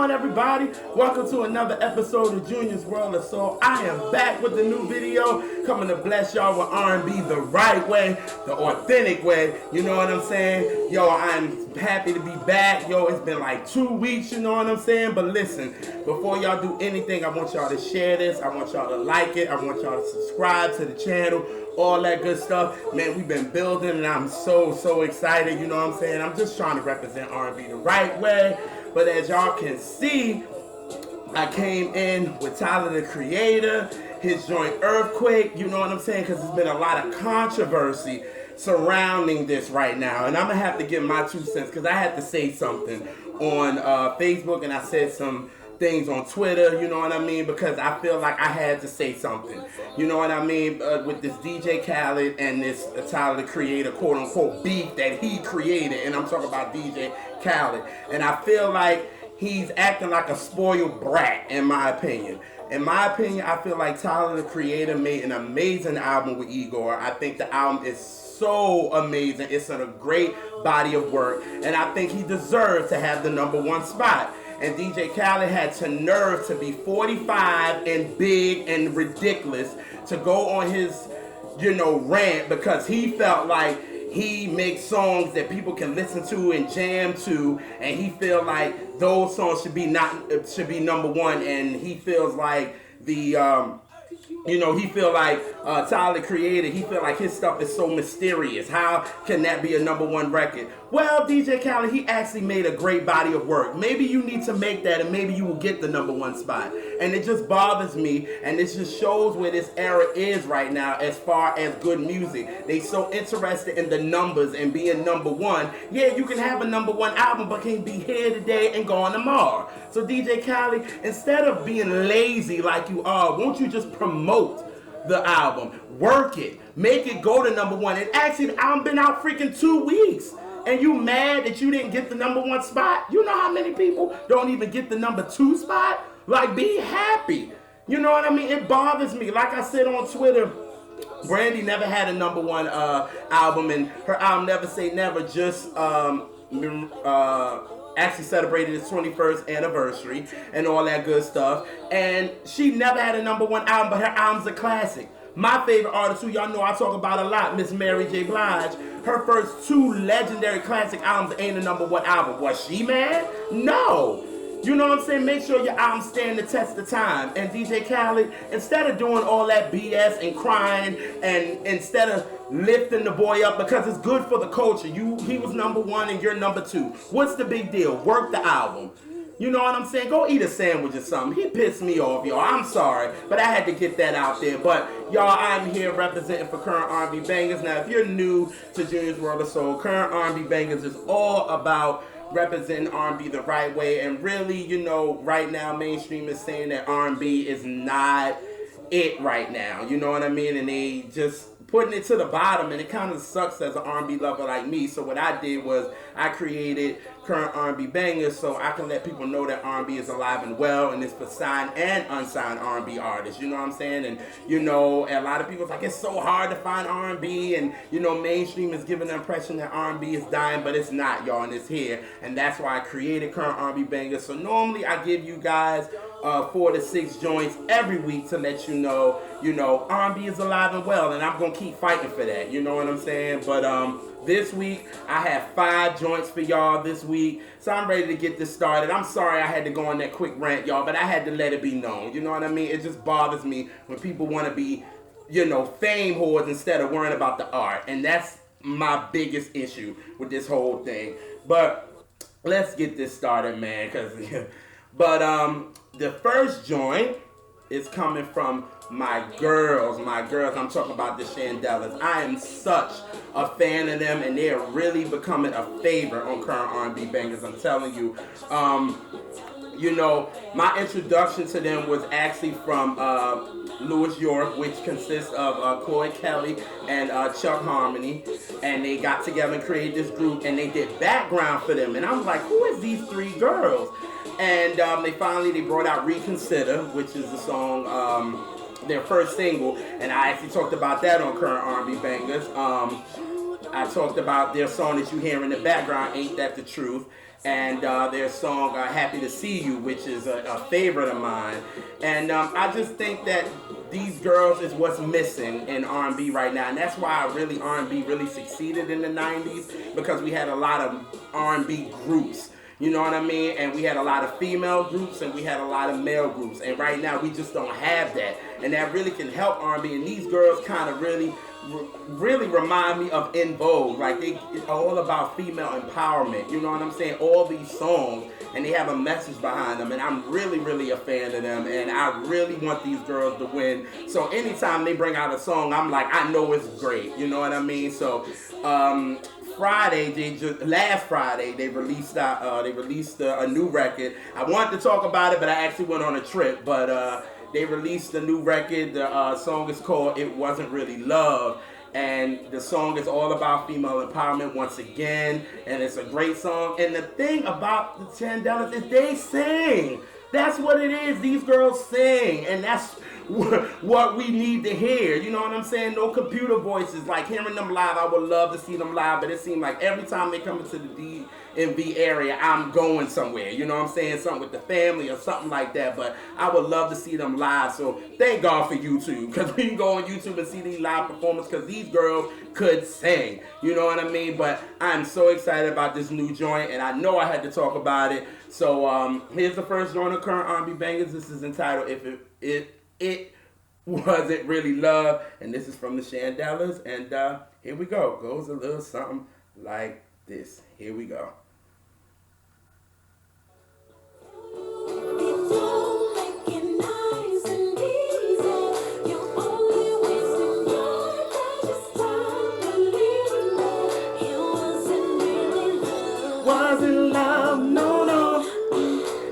on, everybody? Welcome to another episode of Junior's World of Soul. I am back with a new video, coming to bless y'all with R&B the right way, the authentic way. You know what I'm saying? Yo, I'm happy to be back. Yo, it's been like 2 weeks, you know what I'm saying? But listen, before y'all do anything, I want y'all to share this. I want y'all to like it. I want y'all to subscribe to the channel. All that good stuff. Man, we've been building and I'm so excited. You know what I'm saying? I'm just trying to represent R&B the right way. But as y'all can see, I came in with Tyler the Creator, his joint Earfquake, you know what I'm saying? Because there's been a lot of controversy surrounding this right now. And I'm going to have to give my 2 cents because I had to say something on Facebook and I said some things on Twitter, you know what I mean? Because I feel like I had to say something. You know what I mean? With this DJ Khaled and this Tyler the Creator, quote unquote, beef that he created. And I'm talking about DJ Khaled. And I feel like he's acting like a spoiled brat, in my opinion. In my opinion, I feel like Tyler the Creator made an amazing album with Igor. I think the album is so amazing. It's in a great body of work. And I think he deserves to have the #1 spot. And DJ Khaled had the nerve to be 45 and big and ridiculous to go on his, rant because he felt like he makes songs that people can listen to and jam to, and he feel like those songs should be #1, and he feels like he feel like Tyler the Creator, he feel like his stuff is so mysterious. How can that be a #1 record? Well, DJ Khaled, he actually made a great body of work. Maybe you need to make that and maybe you will get the #1 spot. And it just bothers me, and it just shows where this era is right now as far as good music. They so interested in the numbers and being #1. Yeah, you can have a #1 album, but can't be here today and gone tomorrow. So DJ Khaled, instead of being lazy like you are, won't you just promote the album? Work it. Make it go to #1. And actually, the album been out freaking 2 weeks. And you mad that you didn't get the #1 spot? You know how many people don't even get the #2 spot? Like, be happy. You know what I mean? It bothers me. Like I said on Twitter, Brandy never had a #1 album, and her album Never Say Never just actually celebrated its 21st anniversary and all that good stuff. And she never had a #1 album, but her album's a classic. My favorite artist, who y'all know I talk about a lot, Miss Mary J. Blige, her first 2 legendary classic albums ain't a #1 album. Was she mad? No. You know what I'm saying? Make sure your albums stand the test of time. And DJ Khaled, instead of doing all that BS and crying, and instead of lifting the boy up because it's good for the culture, he was #1 and you're #2. What's the big deal? Work the album. You know what I'm saying? Go eat a sandwich or something. He pissed me off, y'all. I'm sorry, but I had to get that out there. But y'all, I'm here representing for Current R&B Bangers. Now, if you're new to Junior's World of Soul, Current R&B Bangers is all about representing R&B the right way. And really, right now, mainstream is saying that R&B is not it right now. You know what I mean? And they just putting it to the bottom, and it kind of sucks as an R&B lover like me. So what I did was I created Current R&B Bangers so I can let people know that R&B is alive and well, and it's for signed and unsigned R&B artists. You know what I'm saying? And a lot of people's like, it's so hard to find R&B, and mainstream is giving the impression that R&B is dying, but it's not, y'all, and it's here. And that's why I created Current R&B Bangers. So normally I give you guys 4 to 6 joints every week to let you know, R&B is alive and well, and I'm gonna keep fighting for that. You know what I'm saying? But this week I have 5 joints for y'all this week, so I'm ready to get this started. I'm sorry I had to go on that quick rant, y'all, but I had to let it be known. You know what I mean? It just bothers me when people want to be, fame whores instead of worrying about the art, and that's my biggest issue with this whole thing. But let's get this started, man. The first joint is coming from my girls. I'm talking about the Shindellas. I am such a fan of them, and they are really becoming a favorite on Current R&B Bangers. I'm telling you. My introduction to them was actually from Louis York, which consists of Chloe Kelly and Chuck Harmony, and they got together and created this group, and they did background for them, and I was like, who is these 3 girls? And they brought out Reconsider, which is the song, their first single, and I actually talked about that on Current R&B Bangers. I talked about their song that you hear in the background, Ain't That the Truth. and their song "Happy to See You," which is a favorite of mine. And I just think that these girls is what's missing in R&B right now, and that's why R&B really succeeded in the '90s, because we had a lot of R&B groups. You know what I mean? And we had a lot of female groups and we had a lot of male groups. And right now we just don't have that. And that really can help R&B. And these girls kind of really remind me of En Vogue. Like they are all about female empowerment. You know what I'm saying? All these songs, and they have a message behind them. And I'm really a fan of them. And I really want these girls to win. So anytime they bring out a song, I'm like, I know it's great. You know what I mean? So last Friday, they released a new record. I wanted to talk about it, but I actually went on a trip. But they released a new record. The song is called "It Wasn't Really Love," and the song is all about female empowerment once again. And it's a great song. And the thing about the Shindellas is they sing. That's what it is. These girls sing, and that's what we need to hear. You know what I'm saying? No computer voices. Like hearing them live, I would love to see them live, but it seemed like every time they come into the DMV area, I'm going somewhere. You know what I'm saying? Something with the family or something like that. But I would love to see them live. So thank God for YouTube, because we can go on YouTube and see these live performances, because these girls could sing. You know what I mean? But I'm so excited about this new joint, and I know I had to talk about it. So here's the first joint of current R&B bangers. This is entitled It Wasn't Really Love, and this is from the Shindellas, and here we go. Goes a little something like this. Here we go. Wasn't love, no, no.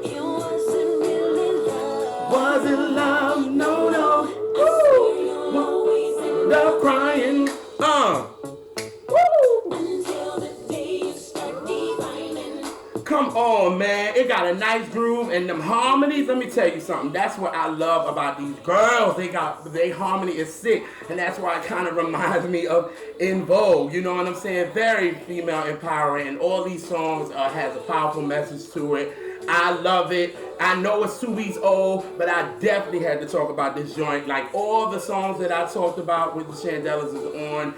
It wasn't really love. Wasn't love, no, no. Woo! Love crying, Woo! Until the day you start divining. Come on, man. It got a nice groove and them harmonies. Let me tell you something. That's what I love about these girls. Their harmony is sick, and that's why it kind of reminds me of En Vogue. You know what I'm saying? Very female empowering, and all these songs has a powerful message to it. I love it. I know it's 2 weeks old, but I definitely had to talk about this joint. Like all the songs that I talked about with the Shindellas is on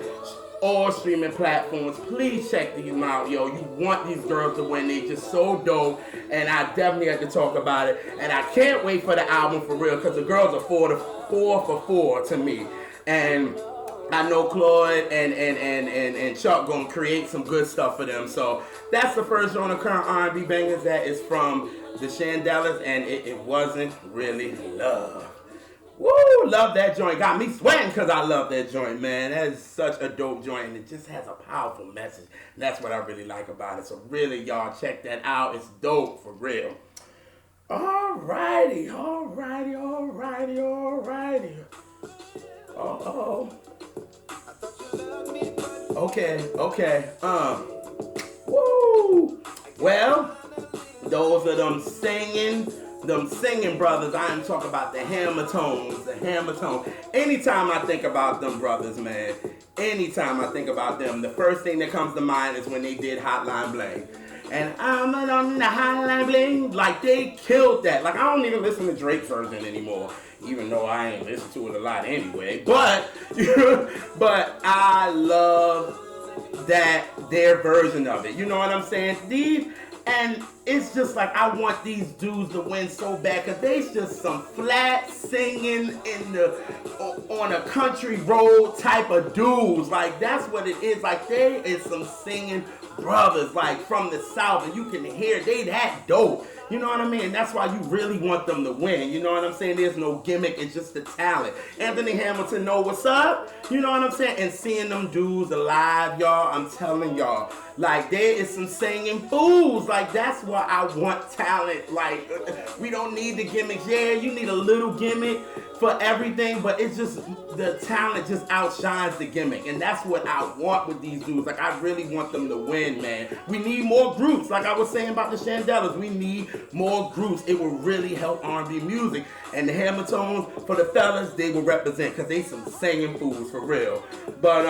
all streaming platforms. Please check these out, yo. You want these girls to win. They just so dope, and I definitely had to talk about it. And I can't wait for the album for real, because the girls are 4 for 4 to me. And I know Claude and Chuck gonna create some good stuff for them. So that's the first joint of current R&B bangers. That is from the Shindellas, and it wasn't really love. Woo! Love that joint. Got me sweating because I love that joint, man. That is such a dope joint, and it just has a powerful message. And that's what I really like about it. So really, y'all check that out. It's dope for real. Alrighty. Okay. Woo! Well, those are them singing brothers. I am talking about the hammer tones. Anytime I think about them brothers, man, anytime I think about them, the first thing that comes to mind is when they did Hotline Bling. And I'm on the Hotline Bling. Like, they killed that. Like, I don't even listen to Drake's version anymore, even though I ain't listen to it a lot anyway. But I love their version of it. You know what I'm saying? And it's just like, I want these dudes to win so bad, because they's just some flat singing on a country road type of dudes. Like, that's what it is. Like, they is some singing brothers, like, from the South, and you can hear they that dope. You know what I mean? That's why you really want them to win. You know what I'm saying? There's no gimmick. It's just the talent. Anthony Hamilton know what's up. You know what I'm saying? And seeing them dudes alive, y'all, I'm telling y'all, like, there is some singing fools. Like, that's why I want talent. Like, we don't need the gimmicks. Yeah, you need a little gimmick for everything, but it's just, the talent just outshines the gimmick. And that's what I want with these dudes. Like, I really want them to win, man. We need more groups. Like I was saying about the Shindellas, we need more groups. It will really help R&B music. And the Hamiltones, for the fellas, they will represent, because they some singing fools for real. But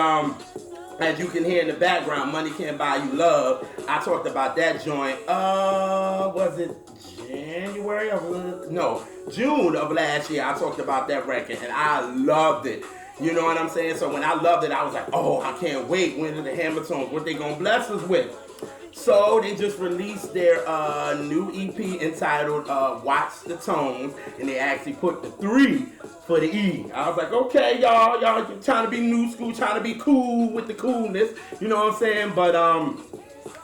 As you can hear in the background, Money Can't Buy You Love. I talked about that joint. Was it January of no, June of last year? I talked about that record and I loved it. You know what I'm saying? So when I loved it, I was like, oh, I can't wait. When are the Hamiltons? What they gonna bless us with? So they just released their new EP entitled Watch the Tones, and they actually put the 3 for the E. I was like, okay, y'all trying to be new school, trying to be cool with the coolness, you know what I'm saying? But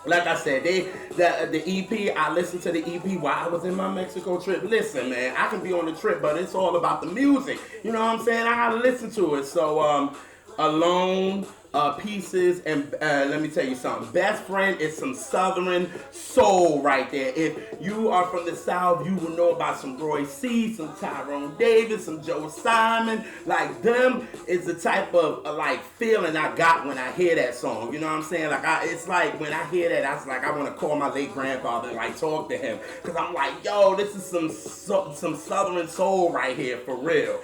like I said, the EP, I listened to the EP while I was in my Mexico trip. Listen, man, I can be on the trip, but it's all about the music. You know what I'm saying? I gotta listen to it. So Alone, Pieces, and let me tell you something. Best Friend is some Southern soul right there. If you are from the South, you will know about some Roy C, some Tyrone Davis, some Joe Simon. Like, them is the type of like feeling I got when I hear that song. You know what I'm saying? Like, it's like when I hear that, I was like, I want to call my late grandfather and like talk to him, because I'm like, yo, this is some Southern soul right here for real.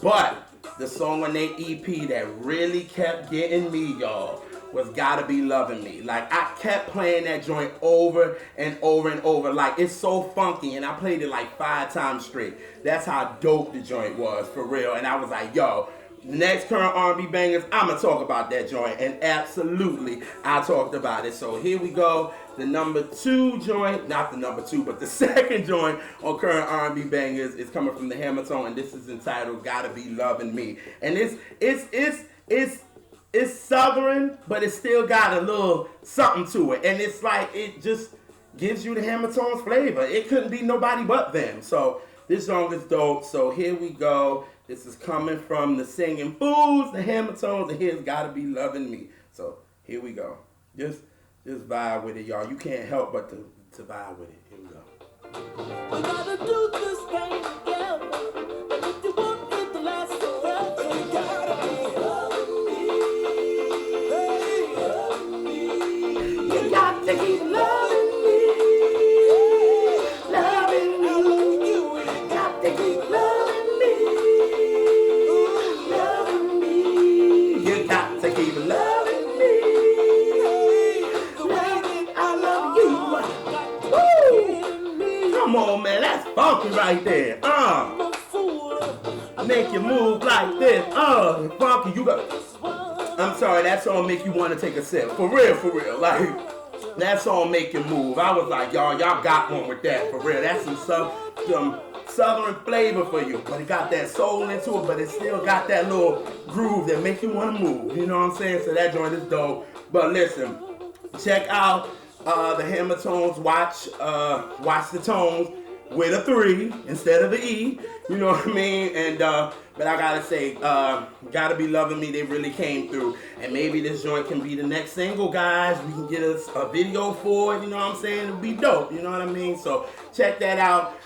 But the song on their EP that really kept getting me, y'all, was Gotta Be Lovin' Me. Like, I kept playing that joint over and over and over. Like, it's so funky, and I played it like 5 times straight. That's how dope the joint was, for real. And I was like, yo, the next current R&B bangers, I'm going to talk about that joint. And absolutely, I talked about it. So here we go. The number 2 joint, not the number 2, but the second joint on current R&B bangers is coming from the Hamilton, and this is entitled Gotta Be Lovin' Me. And it's Southern, but it still got a little something to it. And it's like, it just gives you the Hamilton's flavor. It couldn't be nobody but them. So this song is dope. So here we go. This is coming from the Singing Fools, the Hamiltons, and here's Gotta Be Lovin' Me. So here we go. Just vibe with it, y'all. You can't help but to vibe with it. Here we go. We gotta do this thing together. And if you want it to last forever, you gotta be loving me. Hey, loving me. You got to keep loving me. Loving me. You got to keep loving me. Loving me. You got to keep loving. Come on, man, that's funky right there. Make you move like this. Funky, you got. I'm sorry, that song make you want to take a sip. For real. Like, that song make you move. I was like, y'all got one with that. For real, that's some Southern flavor for you. But it got that soul into it, but it still got that little groove that make you want to move. You know what I'm saying? So that joint is dope. But listen, check out the Hamiltons, watch the Tones with a 3 instead of the E. You know what I mean? And but I gotta say, Gotta Be Lovin' Me, they really came through. And maybe this joint can be the next single, guys. We can get us a video for it, you know what I'm saying? It'll be dope, you know what I mean? So check that out.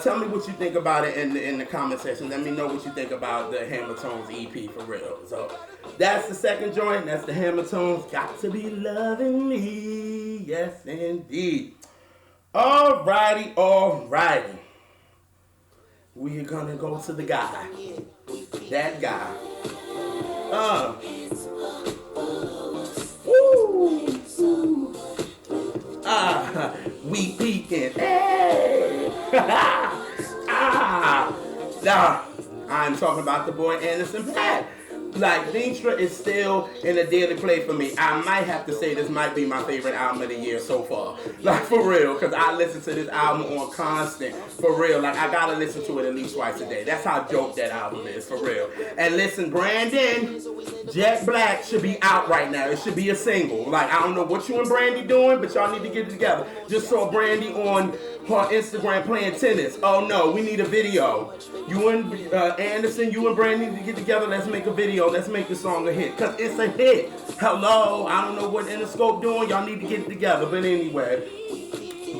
Tell me what you think about it in the comment section. Let me know what you think about the Hamiltons EP for real. So that's the second joint. That's the Hamiltons. Got to Be Loving Me. Yes, indeed. Alrighty. We're gonna go to the guy. That guy. We peeking. Hey. Nah, I'm talking about the boy Anderson .Paak. Like, Ventura is still in a daily play for me. I might have to say this might be my favorite album of the year so far. Like, for real, because I listen to this album on constant. For real, like, I gotta listen to it at least twice a day. That's how dope that album is, for real. And listen, Brandon, Jet Black should be out right now. It should be a single. Like, I don't know what you and Brandy doing, but y'all need to get it together. Just saw Brandy on her Instagram playing tennis. Oh no, we need a video. You and Anderson, you and Brandy need to get together. Let's make a video. Let's make the song a hit. Because it's a hit. Hello. I don't know what Interscope doing. Y'all need to get it together. But anyway.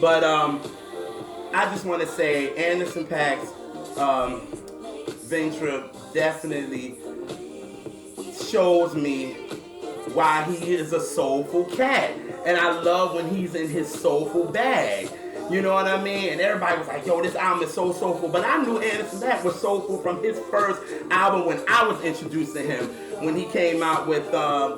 But I just want to say Anderson .Paak's Ventura definitely shows me why he is a soulful cat. And I love when he's in his soulful bag. You know what I mean? And everybody was like, yo, this album is so soulful. But I knew Anderson .Paak was soulful from his first album when I was introduced to him. When he came out with,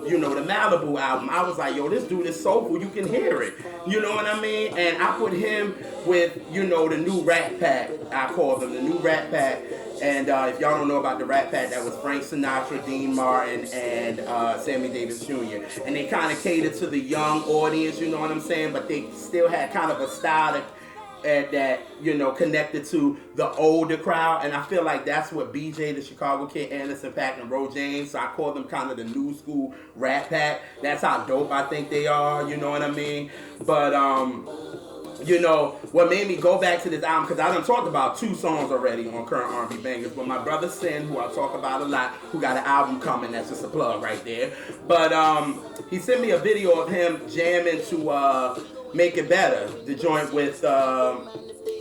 you know, the Malibu album. I was like, yo, this dude is soulful. You can hear it. You know what I mean? And I put him with, you know, the new Rat Pack. I call them the new Rat Pack. And if y'all don't know about the Rat Pack, that was Frank Sinatra, Dean Martin, and Sammy Davis Jr. And they kind of catered to the young audience, you know what I'm saying? But they still had kind of a style that, you know, connected to the older crowd. And I feel like that's what BJ, the Chicago Kid, Anderson .Paak, and Ro James, so I call them kind of the new school Rat Pack. That's how dope I think they are, you know what I mean? But, you know, what made me go back to this album, because I done talked about 2 songs already on Current R&B Bangers, but my brother Sin, who I talk about a lot, who got an album coming, that's just a plug right there. But he sent me a video of him jamming to Make It Better, the joint with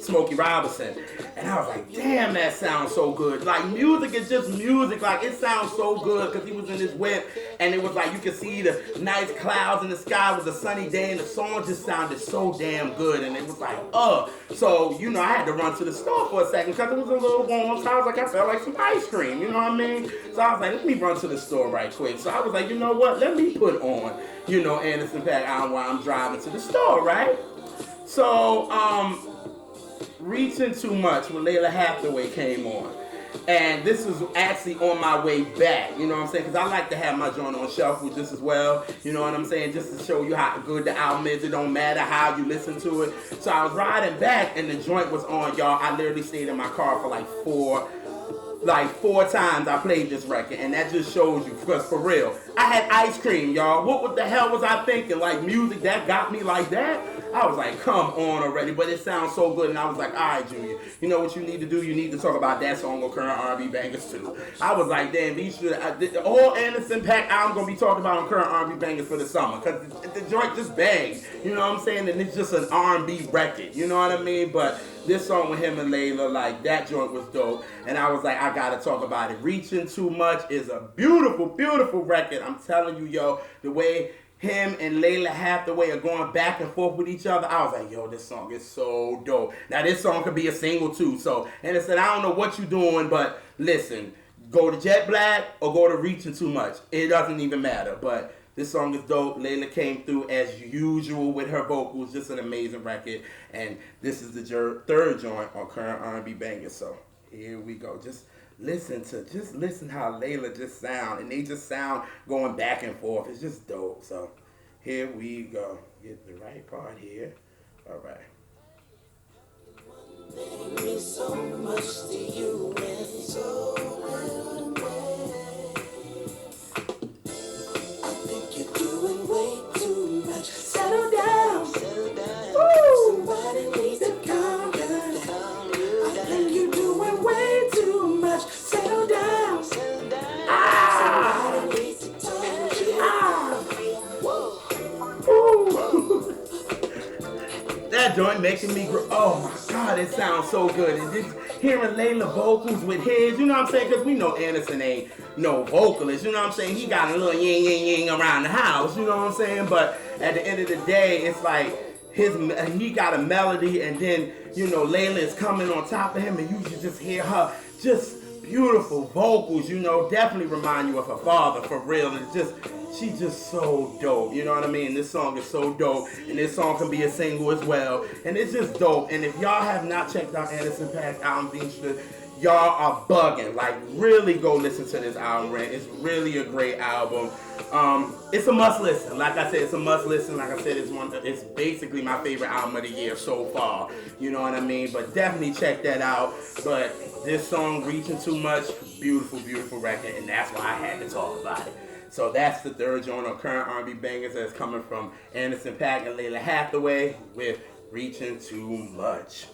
Smokey Robinson. And I was like, damn, that sounds so good. Like, music is just music. Like, it sounds so good because he was in his whip and it was like you could see the nice clouds in the sky. It was a sunny day and the song just sounded so damn good. And it was like, So, you know, I had to run to the store for a second because it was a little warm. So I was like, I felt like some ice cream. You know what I mean? So I was like, let me run to the store right quick. So I was like, you know what? Let me put on, you know, Anderson .Paak album while I'm driving to the store, right? So, Reaching Too Much with Lalah Hathaway came on. And this was actually on my way back, you know what I'm saying? Because I like to have my joint on shuffle just as well, you know what I'm saying? Just to show you how good the album is. It don't matter how you listen to it. So I was riding back and the joint was on, y'all. I literally stayed in my car for like four times I played this record, and that just shows you, because for real, I had ice cream, y'all. What the hell was I thinking? Like, music that got me like that? I was like, come on already, but it sounds so good, and I was like, all right, Junior, you know what you need to do? You need to talk about that song on Current R&B Bangers too. I was like, damn, the whole Anderson .Paak album gonna be talked about on Current R&B Bangers for the summer, because the joint just bangs, you know what I'm saying? And it's just an R&B record, you know what I mean? But this song with him and Lalah, like, that joint was dope. And I was like, I gotta talk about it. Reaching Too Much is a beautiful, beautiful record. I'm telling you, yo, the way him and Lalah Hathaway are going back and forth with each other, I was like, yo, this song is so dope. Now, this song could be a single, too. So, and I said, I don't know what you're doing, but listen, go to Jet Black or go to Reaching Too Much. It doesn't even matter, but this song is dope. Lalah came through as usual with her vocals. Just an amazing record. And this is the third joint on Current R&B Bangers. So here we go. Just listen how Lalah just sound. And they just sound going back and forth. It's just dope. So here we go. Get the right part here. All right. Me so much to you and so little to me. You're doing way too much. Settle down. Woo. Somebody needs to calm down. I think you're doing way too much. Settle down. Somebody needs to talk to you. That joint making me grow. Oh my God, it sounds so good. And just hearing Lalah vocals with his, you know what I'm saying? Because we know Anderson ain't no vocalist, you know what I'm saying? He got a little yin yin yin around the house, you know what I'm saying? But at the end of the day, it's like he got a melody, and then, you know, Lalah is coming on top of him, and you just hear her just beautiful vocals, you know, definitely remind you of her father, for real. And she's just so dope, you know what I mean? This song is so dope, and this song can be a single as well, and it's just dope. And if y'all have not checked out Anderson .Paak album, y'all are bugging. Like, really go listen to this album, Rant. It's really a great album. It's a must listen. Like I said, it's a must listen. Like I said, it's basically my favorite album of the year so far. You know what I mean? But definitely check that out. But this song, Reaching Too Much, beautiful, beautiful record, and that's why I had to talk about it. So that's the third joint on Current R&B Bangers that's coming from Anderson .Paak and Lalah Hathaway with Reaching Too Much.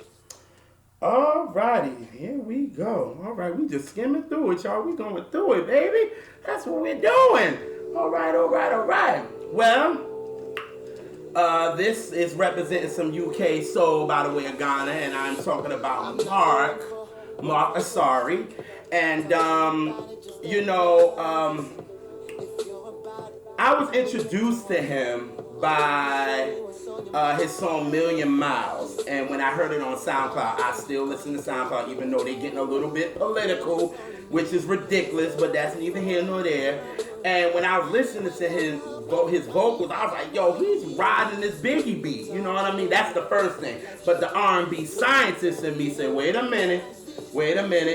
Alrighty, here we go. Alright, we just skimming through it, y'all. We going through it, baby. That's what we're doing. Alright. Well, this is representing some UK soul by the way of Ghana, and I'm talking about Mark Asari. And, I was introduced to him by his song Million Miles. And when I heard it on SoundCloud, I still listen to SoundCloud even though they're getting a little bit political, which is ridiculous, but that's neither here nor there. And when I was listening to his vocals, I was like, yo, he's riding this Biggie beat. You know what I mean? That's the first thing. But the R&B scientist in me said, wait a minute,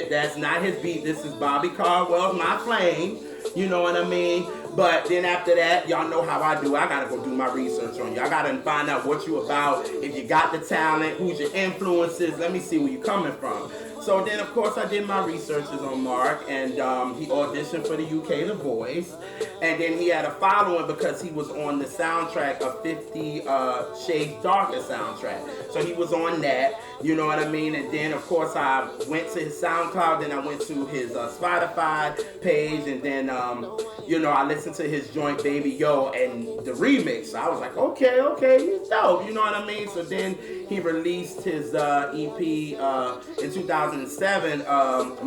that's not his beat. This is Bobby Caldwell's My Flame. You know what I mean? But then after that, y'all know how I do. I gotta go do my research on you. I gotta find out what you about. If you got the talent, who's your influences. Let me see where you coming from. So then, of course, I did my researches on Mark, and he auditioned for the UK The Voice. And then he had a following because he was on the soundtrack of 50 Shades Darker soundtrack. So he was on that, you know what I mean? And then, of course, I went to his SoundCloud, then I went to his Spotify page, and then, you know, I listened to his joint Baby Yo and the remix. So I was like, okay, he's dope, you know what I mean? So then he released his EP in 2007,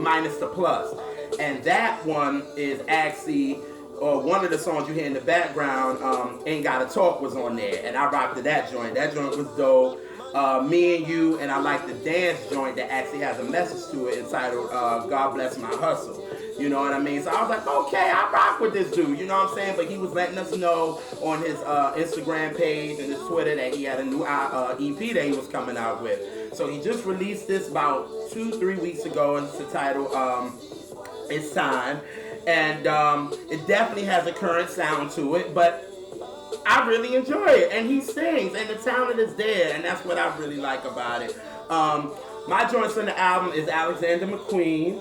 Minus the Plus. And that one is actually, one of the songs you hear in the background, Ain't Gotta Talk, was on there. And I rocked to that joint. That joint was dope. Me and You, and I like the dance joint that actually has a message to it entitled God Bless My Hustle. You know what I mean? So I was like, okay, I rock with this dude, you know what I'm saying? But he was letting us know on his Instagram page and his Twitter that he had a new EP that he was coming out with. So he just released this about 2-3 weeks ago, and it's the title, It's Time. And it definitely has a current sound to it, but I really enjoy it, and he sings, and the talent is there, and that's what I really like about it. My joints on the album is Alexander McQueen,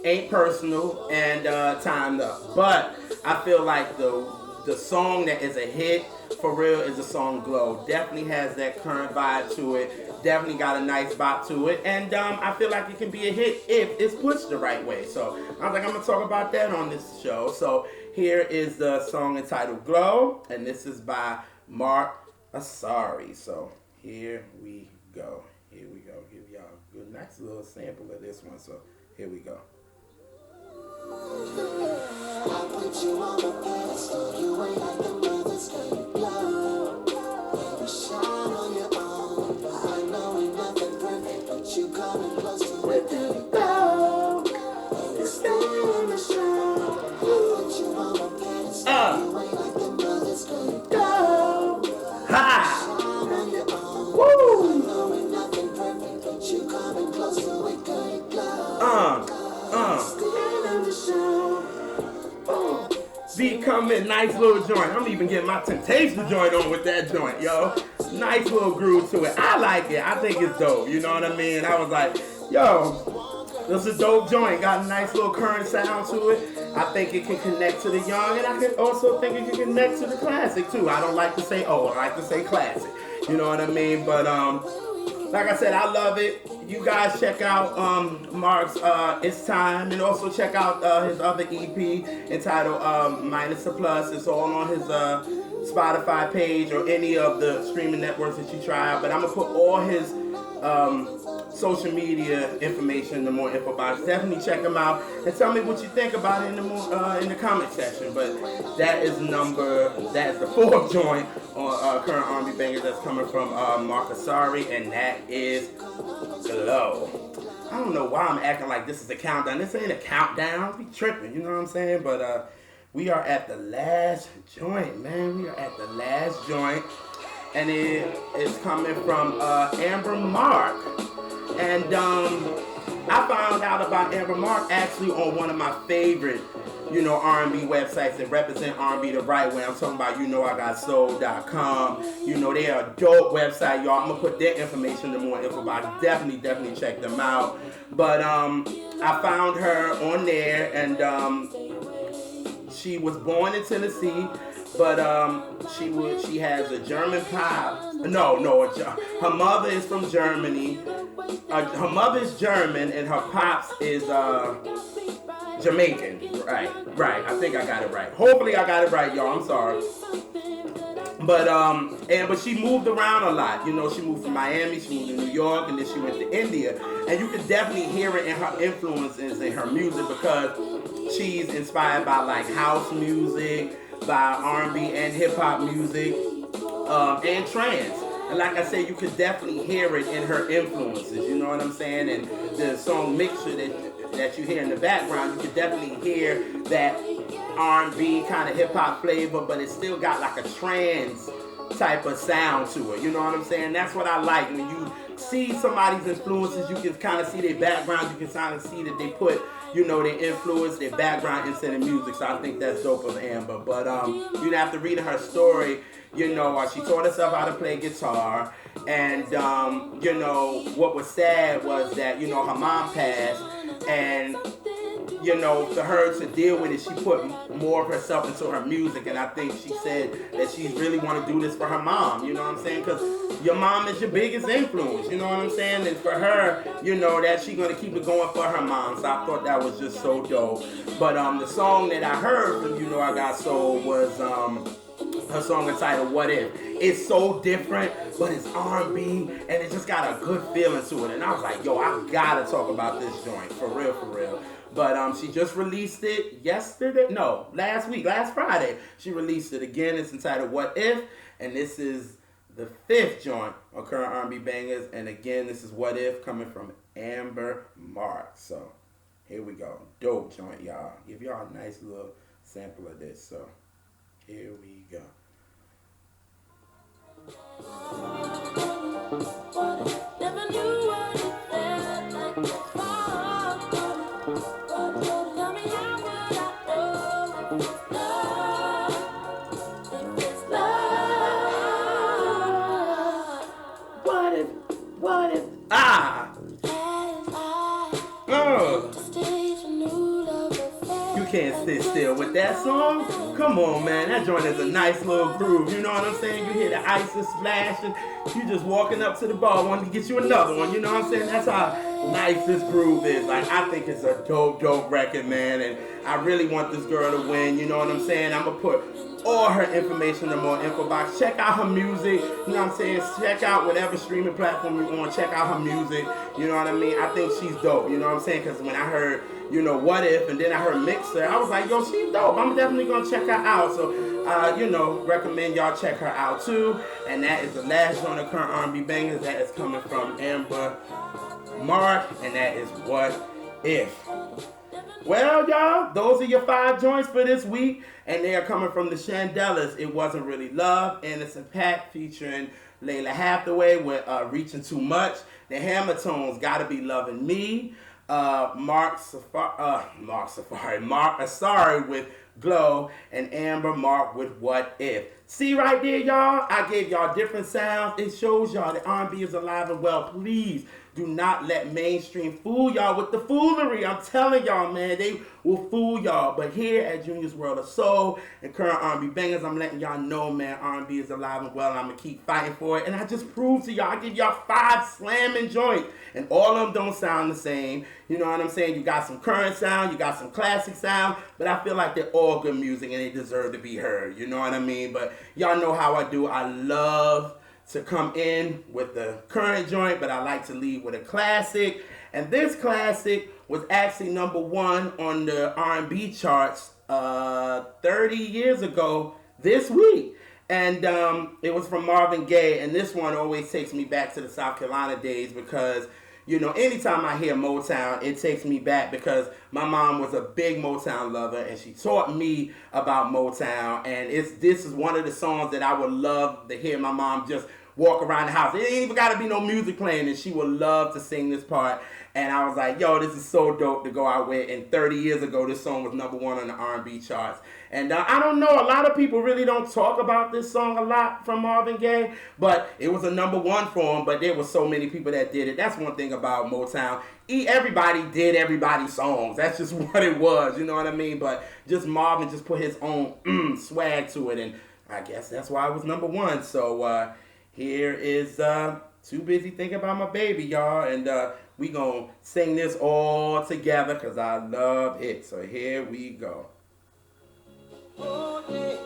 Ain't Personal, and Timed Up. But I feel like the song that is a hit for real is the song Glow. Definitely has that current vibe to it. Definitely got a nice bop to it, and I feel like it can be a hit if it's pushed the right way. So I was like, I'm gonna talk about that on this show. So here is the song entitled Glow, and this is by Mark Asari. So here we go. Give y'all a good, nice little sample of this one. So here we go. I put you on the pedestal, you ain't like the others, girl, you glow. You shine on your own. I know ain't nothing perfect, but you coming close to it, girl, you glow. You stay in the show. I put you on the pedestal, you ain't like the others, girl, you glow. Ha! You shine on your own. Woo! I know ain't nothing perfect, but you coming close to it, girl, you glow. Beat coming, nice little joint. I'm even getting my Temptation joint on with that joint, yo. Nice little groove to it. I like it. I think it's dope. You know what I mean? I was like, yo, this is a dope joint. Got a nice little current sound to it. I think it can connect to the young, and I can also think it can connect to the classic too. I don't like to say old. I like to say classic. You know what I mean? But like I said, I love it. You guys check out Mark's It's Time, and also check out his other EP entitled Minus the Plus. It's all on his Spotify page or any of the streaming networks that you try out. But I'm gonna put all his social media information in the more info box. Definitely check him out and tell me what you think about it in the comment section. But that is the fourth joint on current R&B bangers that's coming from Markasari, and that is Glow. I don't know why I'm acting like this is a countdown. This ain't a countdown. Be tripping, you know what I'm saying? But we are at the last joint, man. We are at the last joint, and it is coming from Amber Mark. And I found out about Amber Mark actually on one of my favorite, R&B websites that represent R&B the right way. I'm talking about, I got soul.com. They are a dope website, y'all. I'm going to put their information in the more info box. Definitely check them out. But I found her on there, and she was born in Tennessee, but she has a German pop. Her mother is from Germany. Her mother is German, and her pops is Jamaican. Right. I think I got it right. Hopefully I got it right, y'all. I'm sorry. But she moved around a lot. She moved from Miami, she moved to New York, and then she went to India. And you can definitely hear it in her influences in her music because she's inspired by like house music, by R&B and hip hop music and trance. And like I said, you could definitely hear it in her influences. You know what I'm saying? And the song mixture that you hear in the background, you could definitely hear that R&B kind of hip hop flavor, but it still got like a trance type of sound to it. You know what I'm saying? That's what I like. When you see somebody's influences, you can kind of see their background. You can kind of see that they put, you know, their influence, their background into the music. So I think that's dope of Amber. But you have to read her story. You know, she taught herself how to play guitar. And, you know, what was sad was that, you know, her mom passed. And, you know, for her to deal with it, she put more of herself into her music. And I think she said that she really want to do this for her mom. You know what I'm saying? Because your mom is your biggest influence. You know what I'm saying? And for her, you know, that she's going to keep it going for her mom. So I thought that was just so dope. But the song that I heard from You Know I Got Soul was her song entitled What If. It's so different, but it's R&B, and it just got a good feeling to it. And I was like, yo, I gotta talk about this joint, for real, for real. But she just released it last Friday. She released it again. It's entitled What If, and this is the 5th joint on Current R&B Bangers. And again, this is What If, coming from Amber Mark. So here we go. Dope joint, y'all. Give y'all a nice little sample of this. So here we go. Never knew what it felt like before. Tell me how would I know if it's love? If it's love. What if, You can't sit still with that song. Come on, man. That joint is a nice little groove. You know what I'm saying? You hear the ice is splashing. You just walking up to the bar wanting to get you another one. You know what I'm saying? That's how nice this groove is. Like, I think it's a dope record, man. And I really want this girl to win. You know what I'm saying? I'm going to put all her information in the more info box. Check out her music. You know what I'm saying? Check out whatever streaming platform you want. Check out her music. You know what I mean? I think she's dope. You know what I'm saying? Because when I heard, you know, What If, and then I heard Mixer, I was like, yo, she's dope. I'm definitely going to check her out. So, you know, recommend y'all check her out too. And that is the last joint of Current R&B Bangers. That is coming from Amber Mark, and that is What If. Well, y'all, those are your 5 joints for this week, and they are coming from the Shindellas. It Wasn't Really Love, Innocent Paak featuring Lalah Hathaway with Reachin Too Much. The Hammer Tones, Gotta Be Lovin' Me. Mark Asari with Glow, and Amber Mark with What If. See right there, y'all? I gave y'all different sounds. It shows y'all that R&B is alive and well. Please do not let mainstream fool y'all with the foolery. I'm telling y'all, man, they will fool y'all. But here at Junior's World of Soul and Current R&B Bangers, I'm letting y'all know, man, R&B is alive and well, and I'm going to keep fighting for it. And I just proved to y'all, I give y'all 5 slamming joints, and all of them don't sound the same. You know what I'm saying? You got some current sound, you got some classic sound, but I feel like they're all good music, and they deserve to be heard. You know what I mean? But y'all know how I do. I love to come in with the current joint, but I like to lead with a classic. And this classic was actually #1 on the R&B charts 30 years ago this week. And it was from Marvin Gaye, and this one always takes me back to the South Carolina days because, you know, anytime I hear Motown, it takes me back because my mom was a big Motown lover, and she taught me about Motown. And this is one of the songs that I would love to hear my mom just walk around the house. It ain't even got to be no music playing, and she would love to sing this part. And I was like, yo, this is so dope to go out with. And 30 years ago, this song was #1 on the R&B charts. And I don't know, a lot of people really don't talk about this song a lot from Marvin Gaye, but it was a #1 for him, but there were so many people that did it. That's one thing about Motown. Everybody did everybody's songs. That's just what it was, you know what I mean? But just Marvin just put his own swag to it, and I guess that's why it was #1. So here is Too Busy Thinking About My Baby, y'all, and we gonna sing this all together because I love it. So here we go. Oh, yeah.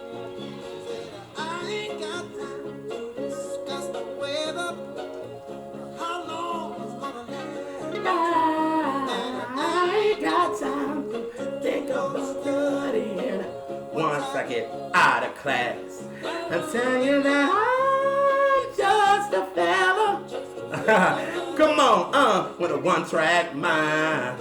I ain't got time to discuss the weather, how long it's gonna last. I ain't got time to think about studying. 1, I get out of class. I'm telling you that I'm just a fella. Come on, with a one-track mind.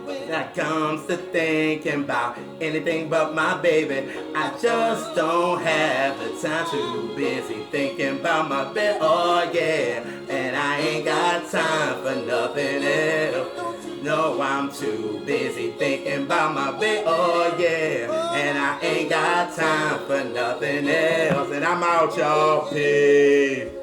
When it comes to thinking about anything but my baby, I just don't have the time. Too busy thinking about my baby, oh yeah. And I ain't got time for nothing else. No, I'm too busy thinking about my baby, oh yeah. And I ain't got time for nothing else. And I'm out, y'all. Peace.